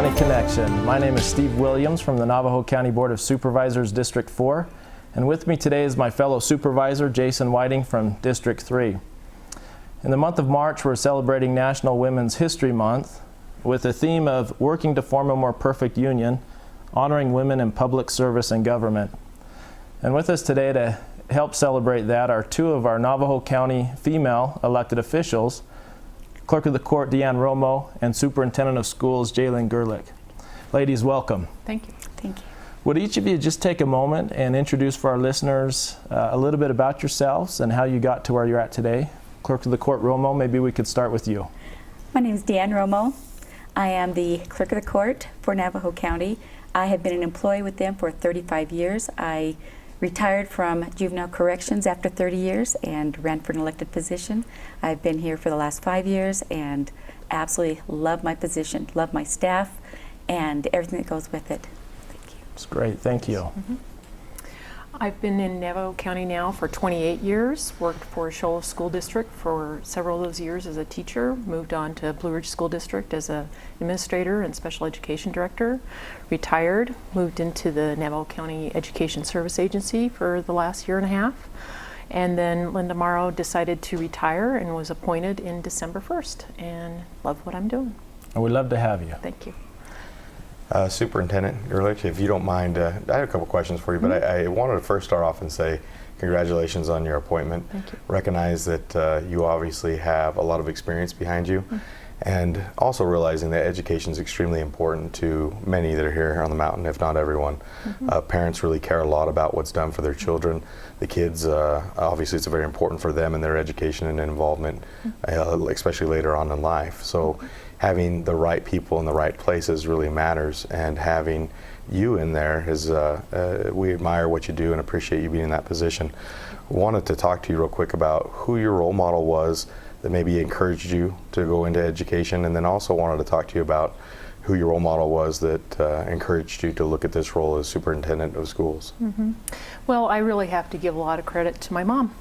County Connection. My name is Steve Williams from the Navajo County Board of Supervisors, District 4. And with me today is my fellow supervisor, Jason Whiting from District 3. In the month of March, we're celebrating National Women's History Month with the theme of working to form a more perfect union, honoring women in public service and government. And with us today to help celebrate that are two of our Navajo County female elected officials, Clerk of the Court Deanne Romo and Superintendent of Schools Jalyn Gerlick. Ladies, welcome. Thank you. Thank you. Would each of you just take a moment and introduce for our listeners a little bit about yourselves and how you got to where you're at today? Clerk of the Court Romo, maybe we could start with you. My name is Deanne Romo. I am the Clerk of the Court for Navajo County. I have been an employee with them for 35 years. I retired from juvenile corrections after 30 years and ran for an elected position. I've been here for the last 5 years and absolutely love my position, love my staff, and everything that goes with it. Thank you. That's great. Thank you. Mm-hmm. I've been in Navajo County now for 28 years, worked for Shoal School District for several of those years as a teacher, moved on to Blue Ridge School District as an administrator and special education director, retired, moved into the Navajo County Education Service Agency for the last year and a half, and then Linda Morrow decided to retire and was appointed in December 1st, and love what I'm doing. And we'd love to have you. Thank you. Superintendent Gerlich, if you don't mind, I had a couple questions for you, but I wanted to first start off and say congratulations on your appointment. Thank you. Recognize that you obviously have a lot of experience behind you, and also realizing that education is extremely important to many that are here on the mountain, if not everyone. Parents really care a lot about what's done for their children. The kids, obviously it's very important for them and their education and involvement, especially later on in life. So having the right people in the right places really matters, and having you in there is, we admire what you do and appreciate you being in that position. Wanted to talk to you real quick about who your role model was that maybe encouraged you to go into education, and then also wanted to talk to you about who your role model was that encouraged you to look at this role as superintendent of schools. Well, I really have to give a lot of credit to my mom.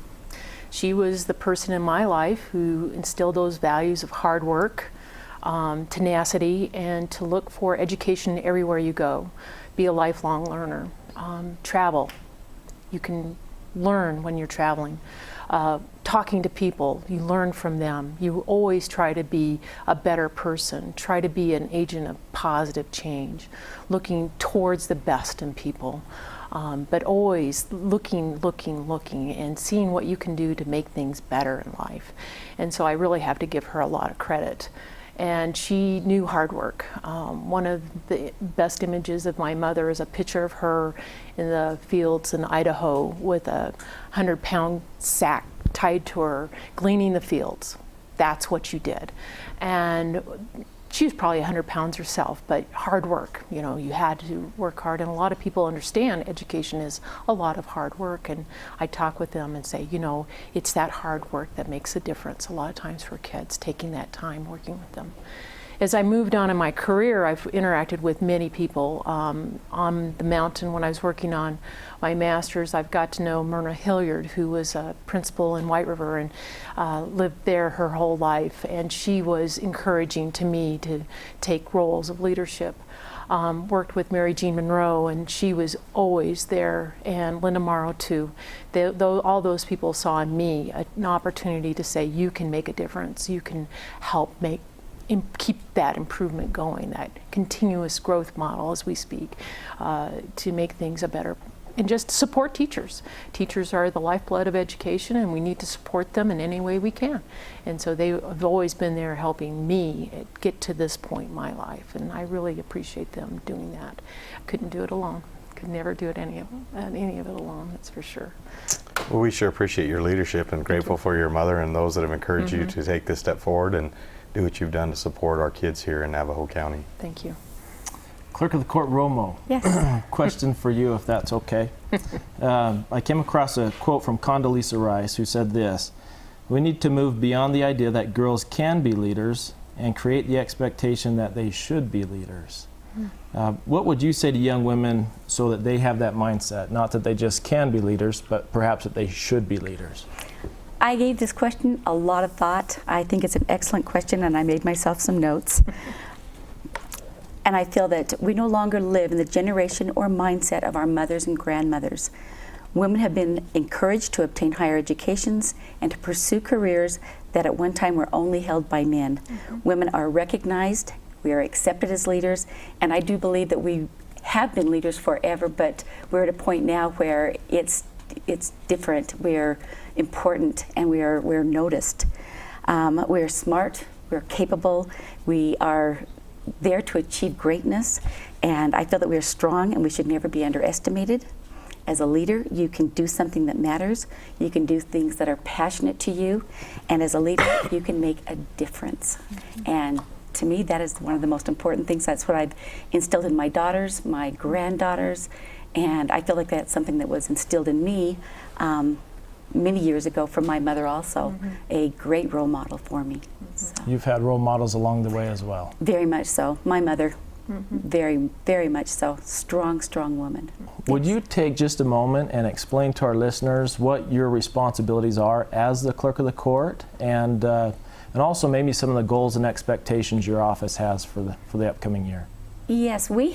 She was the person in my life who instilled those values of hard work, tenacity, and to look for education everywhere you go. Be a lifelong learner. Travel. You can learn when you're traveling. Talking to people, you learn from them. You always try to be a better person, try to be an agent of positive change, looking towards the best in people, but always looking, and seeing what you can do to make things better in life. And so I really have to give her a lot of credit. And she knew hard work. One of the best images of my mother is a picture of her in the fields in Idaho with a 100-pound sack tied to her, gleaning the fields. That's what you did. And she was probably 100 pounds herself, but hard work. You know, you had to work hard, and a lot of people understand education is a lot of hard work, and I talk with them and say, you know, it's that hard work that makes a difference a lot of times for kids, taking that time working with them. As I moved on in my career, I've interacted with many people. On the mountain, when I was working on my master's, I've got to know Myrna Hilliard, who was a principal in White River and lived there her whole life. And she was encouraging to me to take roles of leadership. Worked with Mary Jean Monroe, and she was always there, and Linda Morrow too. All those people saw in me an opportunity to say, you can make a difference, you can help keep that improvement going, that continuous growth model as we speak, to make things a better, and just support teachers. Teachers are the lifeblood of education, and we need to support them in any way we can. And so they have always been there helping me get to this point in my life, and I really appreciate them doing that. Couldn't do it alone. Could never do any of it alone, that's for sure. Well, we sure appreciate your leadership and grateful for your mother and those that have encouraged you to take this step forward and do what you've done to support our kids here in Navajo County. Thank you. Clerk of the Court Romo. Yes. Question for you, if that's okay. I came across a quote from Condoleezza Rice, who said this: "We need to move beyond the idea that girls can be leaders and create the expectation that they should be leaders." What would you say to young women so that they have that mindset? Not that they just can be leaders, but perhaps that they should be leaders. I gave this question a lot of thought. I think it's an excellent question, and I made myself some notes. And I feel that we no longer live in the generation or mindset of our mothers and grandmothers. Women have been encouraged to obtain higher educations and to pursue careers that at one time were only held by men. Women are recognized, we are accepted as leaders, and I do believe that we have been leaders forever, but we're at a point now where it's different. We're important, and we're noticed. We're smart, we're capable, we are there to achieve greatness, and I feel that we're strong and we should never be underestimated. As a leader, you can do something that matters. You can do things that are passionate to you, and as a leader, you can make a difference. And to me, that is one of the most important things. That's what I've instilled in my daughters, my granddaughters, and I feel like that's something that was instilled in me many years ago from my mother also, a great role model for me. So. You've had role models along the way as well. Very much so. My mother, very, very much so. Strong, strong woman. Would you take just a moment and explain to our listeners what your responsibilities are as the clerk of the court, and also maybe some of the goals and expectations your office has for the upcoming year? Yes, we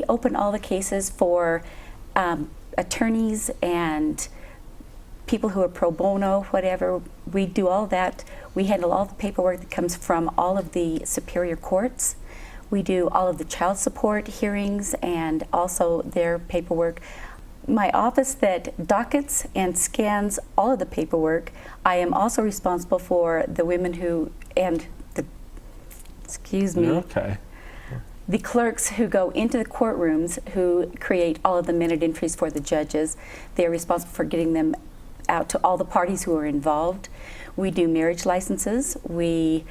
open all the cases for attorneys and people who are pro bono, whatever. We do all that. We handle all the paperwork that comes from all of the superior courts. We do all of the child support hearings and also their paperwork. My office that dockets and scans all of the paperwork. I am also responsible for the women You're okay. The clerks who go into the courtrooms who create all of the minute entries for the judges. They're responsible for getting them out to all the parties who are involved. We do marriage licenses. We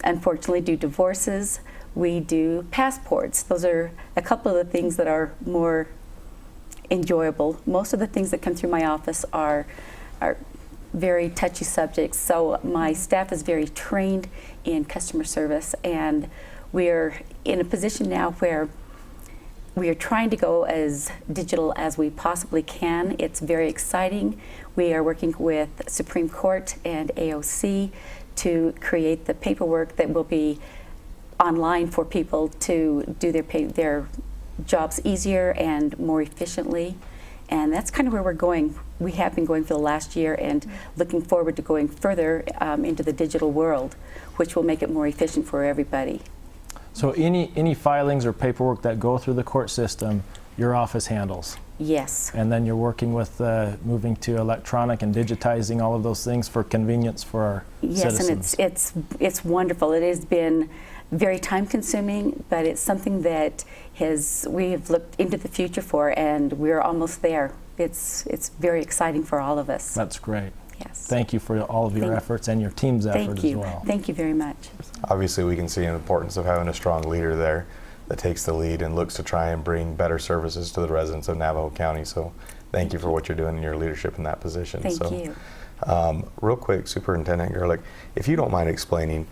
unfortunately do divorces. We do passports. Those are a couple of the things that are more enjoyable. Most of the things that come through my office are very touchy subjects, so my staff is very trained in customer service, and we're in a position now where we are trying to go as digital as we possibly can. It's very exciting. We are working with Supreme Court and AOC to create the paperwork that will be online for people to do their jobs easier and more efficiently. And that's kind of where we're going. We have been going for the last year and looking forward to going further into the digital world, which will make it more efficient for everybody. So any filings or paperwork that go through the court system, your office handles? Yes. And then you're working with moving to electronic and digitizing all of those things for convenience for our citizens. Yes, and it's wonderful. It has been very time consuming, but it's something that we have looked into the future for, and we're almost there. It's very exciting for all of us. That's great. Yes. Thank you for all of your efforts and your team's effort as well. Thank you very much. Obviously, we can see the importance of having a strong leader there that takes the lead and looks to try and bring better services to the residents of Navajo County. So thank you for what you're doing in your leadership in that position. Thank you. Real quick, Superintendent Gerlich, if you don't mind explaining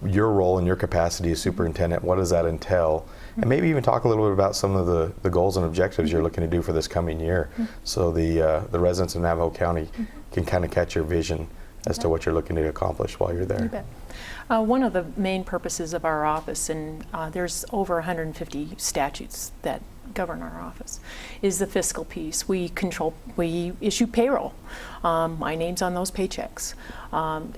your role and your capacity as superintendent, what does that entail? And maybe even talk a little bit about some of the goals and objectives you're looking to do for this coming year, so the residents of Navajo County can kind of catch your vision as to what you're looking to accomplish while you're there. You bet. One of the main purposes of our office, and there's over 150 statutes that govern our office, is the fiscal piece. We issue payroll. My name's on those paychecks.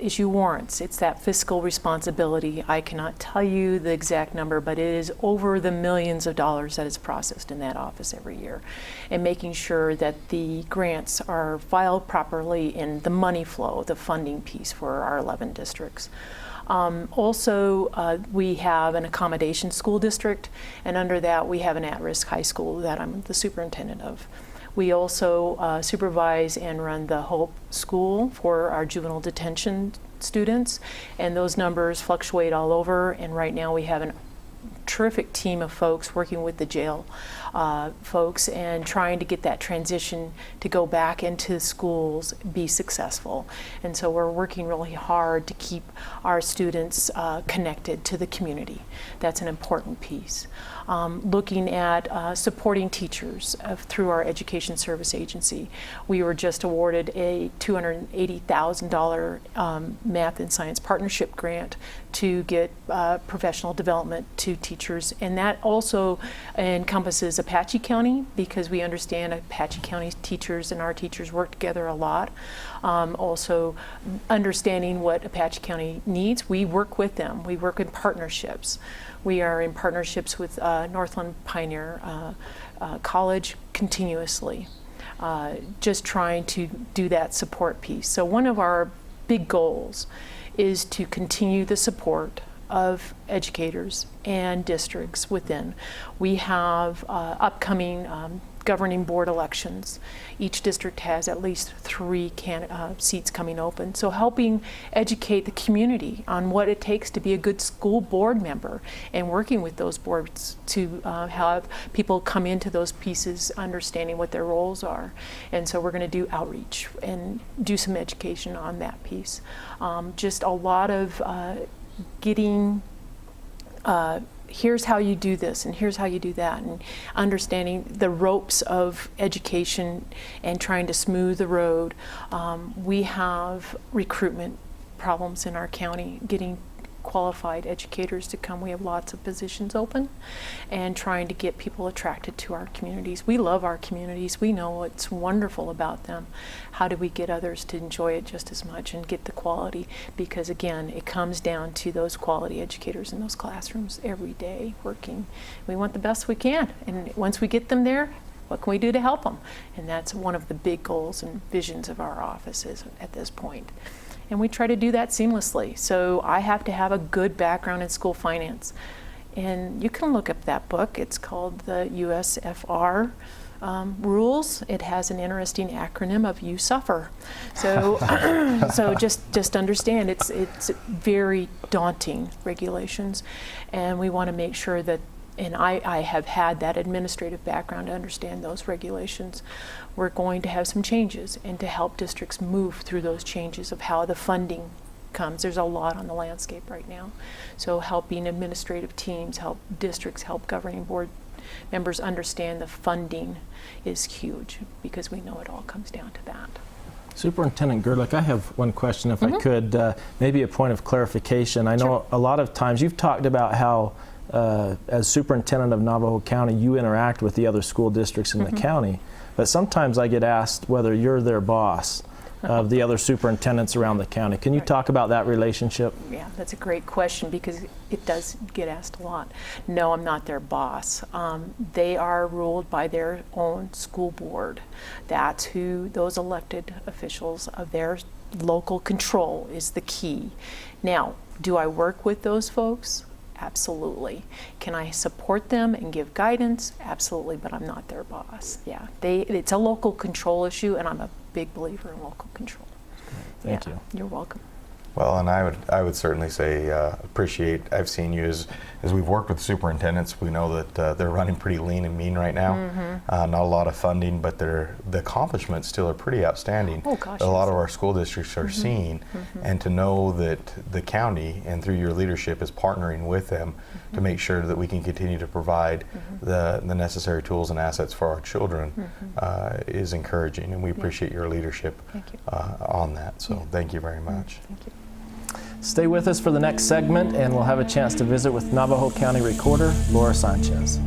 Issue warrants. It's that fiscal responsibility. I cannot tell you the exact number, but it is over the millions of dollars that is processed in that office every year. And making sure that the grants are filed properly and the money flow, the funding piece for our 11 districts. Also, we have an accommodation school district, and under that we have an at-risk high school that I'm the superintendent of. We also supervise and run the Hope School for our juvenile detention students, and those numbers fluctuate all over, and right now we have a terrific team of folks working with the jail folks and trying to get that transition to go back into schools be successful. And so we're working really hard to keep our students connected to the community. That's an important piece. Looking at supporting teachers through our Education Service Agency. We were just awarded a $280,000 Math and Science Partnership Grant to get professional development to teachers, and that also encompasses Apache County, because we understand Apache County teachers and our teachers work together a lot. Also understanding what Apache County needs, we work with them. We work in partnerships. We are in partnerships with Northland Pioneer College continuously, just trying to do that support piece. So one of our big goals is to continue the support of educators and districts within. We have upcoming governing board elections. Each district has at least 3 seats coming open. So helping educate the community on what it takes to be a good school board member, and working with those boards to have people come into those pieces understanding what their roles are. And so we're going to do outreach and do some education on that piece. Just a lot of getting here's how you do this and here's how you do that, and understanding the ropes of education and trying to smooth the road. We have recruitment problems in our county getting qualified educators to come. We have lots of positions open, and trying to get people attracted to our communities. We love our communities. We know what's wonderful about them. How do we get others to enjoy it just as much and get the quality? Because again, it comes down to those quality educators in those classrooms every day working. We want the best we can, and once we get them there, what can we do to help them? And that's one of the big goals and visions of our offices at this point. And we try to do that seamlessly. So I have to have a good background in school finance. And you can look up that book. It's called the USFR rules. It has an interesting acronym of "You Suffer." So, so just understand it's very daunting regulations, and we want to make sure that. And I have had that administrative background to understand those regulations. We're going to have some changes, and to help districts move through those changes of how the funding comes. There's a lot on the landscape right now. So helping administrative teams, help districts, help governing board members understand the funding is huge, because we know it all comes down to that. Superintendent Gerlich, I have one question, if I could, maybe a point of clarification. I know a lot of times you've talked about how as superintendent of Navajo County, you interact with the other school districts in the county, but sometimes I get asked whether you're their boss of the other superintendents around the county. Can you talk about that relationship? Yeah, that's a great question, because it does get asked a lot. No, I'm not their boss. They are ruled by their own school board. That's who those elected officials of their local control is the key. Now, do I work with those folks? Absolutely. Can I support them and give guidance? Absolutely, but I'm not their boss. Yeah, it's a local control issue, and I'm a big believer in local control. Thank you. You're welcome. Well, and I would certainly say appreciate. I've seen you as we've worked with superintendents. We know that they're running pretty lean and mean right now. Not a lot of funding, but the accomplishments still are pretty outstanding. Oh gosh, a lot of our school districts are seeing, and to know that the county and through your leadership is partnering with them to make sure that we can continue to provide the necessary tools and assets for our children is encouraging, and we appreciate your leadership on that. So thank you very much. Thank you. Stay with us for the next segment, and we'll have a chance to visit with Navajo County Recorder Laura Sanchez.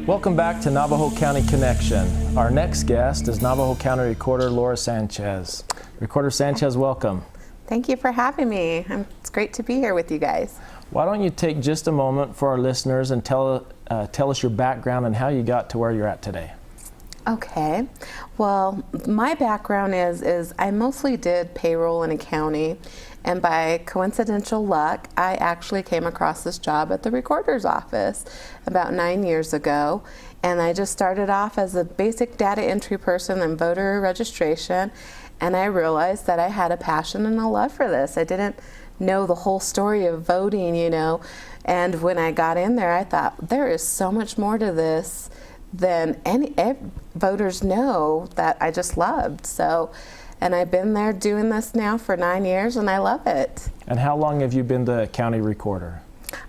Welcome back to Navajo County Connection. Our next guest is Navajo County Recorder Laura Sanchez. Recorder Sanchez, welcome. Thank you for having me. It's great to be here with you guys. Why don't you take just a moment for our listeners and tell us your background and how you got to where you're at today. Okay. Well, my background is I mostly did payroll and accounting, and by coincidental luck, I actually came across this job at the recorder's office about 9 years ago, and I just started off as a basic data entry person and voter registration, and I realized that I had a passion and a love for this. I didn't know the whole story of voting, you know. And when I got in there, I thought, there is so much more to this than any voters know that I just loved. So, and I've been there doing this now for 9 years, and I love it. And how long have you been the county recorder?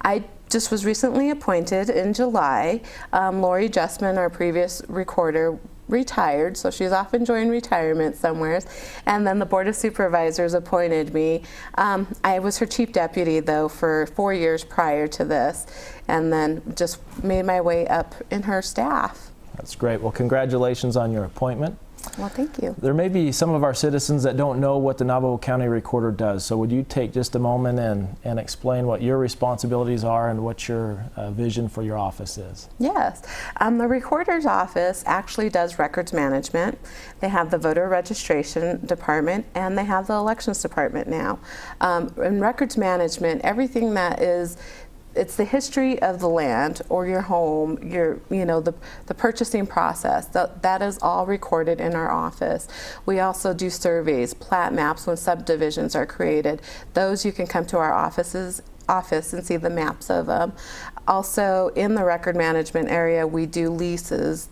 I just was recently appointed in July. Lori Justman, our previous recorder, retired, so she's off enjoying retirement somewhere. And then the Board of Supervisors appointed me. I was her chief deputy, though, for 4 years prior to this, and then just made my way up in her staff. That's great. Well, congratulations on your appointment. Well, thank you. There may be some of our citizens that don't know what the Navajo County Recorder does, so would you take just a moment and explain what your responsibilities are and what your vision for your office is? Yes. The Recorder's Office actually does records management. They have the voter registration department, and they have the elections department now. In records management, everything that is, it's the history of the land or your home, the purchasing process. That is all recorded in our office. We also do surveys, plat maps when subdivisions are created. Those you can come to our office and see the maps of them. Also, in the record management area, we do leases.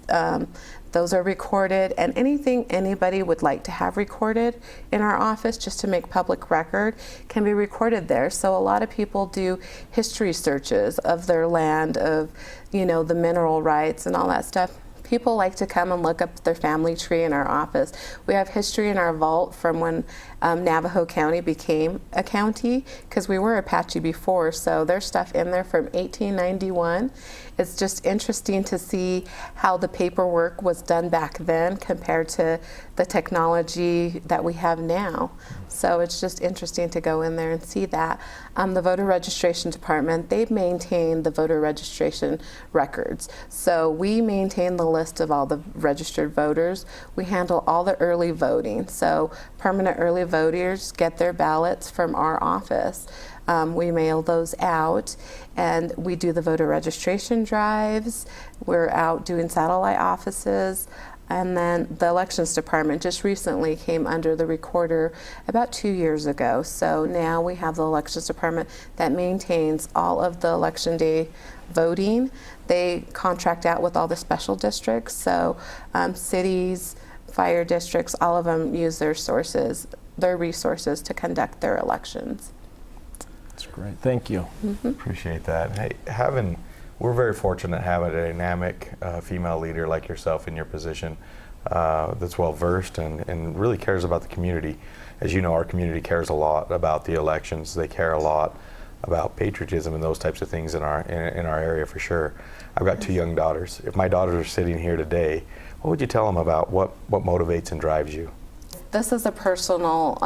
Those are recorded, and anything anybody would like to have recorded in our office just to make public record can be recorded there. So a lot of people do history searches of their land, of the mineral rights and all that stuff. People like to come and look up their family tree in our office. We have history in our vault from when Navajo County became a county, because we were Apache before, so there's stuff in there from 1891. It's just interesting to see how the paperwork was done back then compared to the technology that we have now. So it's just interesting to go in there and see that. The voter registration department, they maintain the voter registration records. So we maintain the list of all the registered voters. We handle all the early voting. So permanent early voters get their ballots from our office. We mail those out, and we do the voter registration drives. We're out doing satellite offices. And then the elections department just recently came under the recorder about 2 years ago. So now we have the elections department that maintains all of the election day voting. They contract out with all the special districts. So cities, fire districts, all of them use their resources to conduct their elections. That's great. Thank you. Mm-hmm. Appreciate that. Hey, we're very fortunate having a dynamic female leader like yourself in your position that's well versed and really cares about the community. As you know, our community cares a lot about the elections. They care a lot about patriotism and those types of things in our area for sure. I've got 2 young daughters. If my daughters are sitting here today, what would you tell them about what motivates and drives you? This is a personal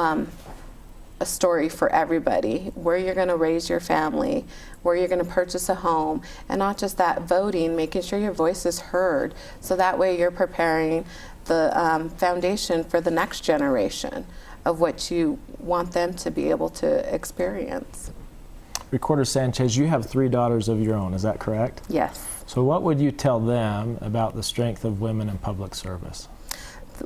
a story for everybody, where you're going to raise your family, where you're going to purchase a home, and not just that, voting, making sure your voice is heard, so that way you're preparing the foundation for the next generation of what you want them to be able to experience. Recorder Sanchez, you have 3 daughters of your own, is that correct? Yes. So what would you tell them about the strength of women in public service?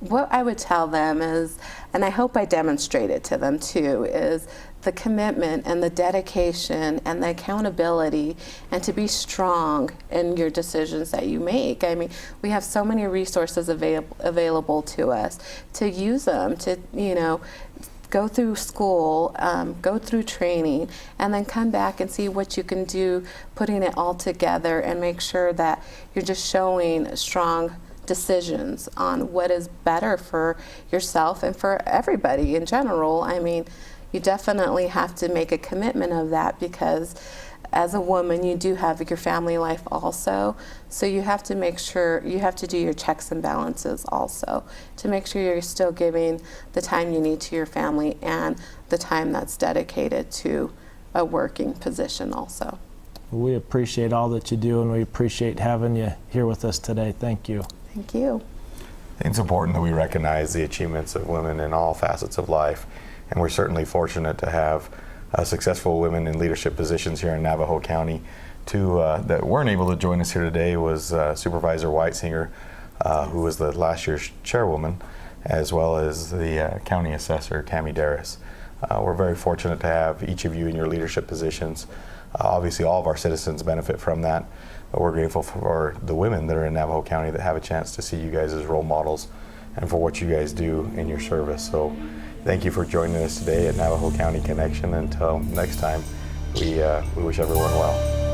What I would tell them is, and I hope I demonstrate it to them too, is the commitment and the dedication and the accountability, and to be strong in your decisions that you make. I mean, we have so many resources available to us, to use them, to, go through school, go through training, and then come back and see what you can do, putting it all together, and make sure that you're just showing strong decisions on what is better for yourself and for everybody in general. I mean, you definitely have to make a commitment of that, because as a woman you do have your family life also, so you have to make sure you have to do your checks and balances also to make sure you're still giving the time you need to your family and the time that's dedicated to a working position also. We appreciate all that you do, and we appreciate having you here with us today. Thank you. Thank you. I think it's important that we recognize the achievements of women in all facets of life, and we're certainly fortunate to have successful women in leadership positions here in Navajo County. Two that weren't able to join us here today was Supervisor Whitesinger, who was the last year's chairwoman, as well as the county assessor, Tammy Darris. We're very fortunate to have each of you in your leadership positions. Obviously, all of our citizens benefit from that, but we're grateful for the women that are in Navajo County that have a chance to see you guys as role models and for what you guys do in your service. So thank you for joining us today at Navajo County Connection. Until next time, we wish everyone well.